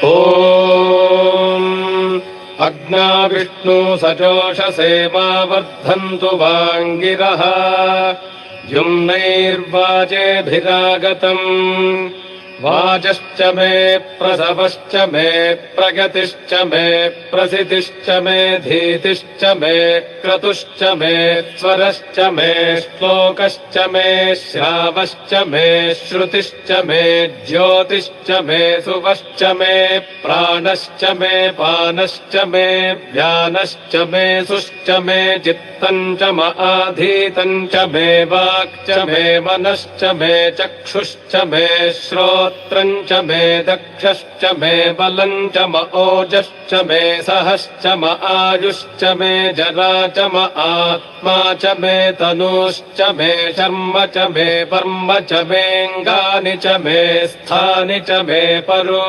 ॐ अग्ना विष्णु सजोषसे मा वर्धन्तु वाङ्गिरः युम्नैर्वाजेभिरागतम् वाजश्च मे प्रसवश्च मे प्रगतिश्च मे प्रसिद्धिश्च मे धीतिश्च मे क्रतुश्च मे स्वरश्च मे श्लोकश्च मे श्रावश्च मे श्रुतिश्च मे ज्योतिश्च मे सुवश्च मे प्राणश्च मे पानश्च मे व्यानश्च मे सुश्च मे चित्तम् च आधीतम् च मे वाक् च मे मनश्च मे चक्षुश्च मे श्रोत्रम् च मे दक्षश्च मे बलम् च ओजश्च मे सहश्च आयुश्च मे जरा च आत्मा च मे तनुश्च मे शर्म च मे वर्म च मेऽङ्गानि च मे स्थानि च मे परो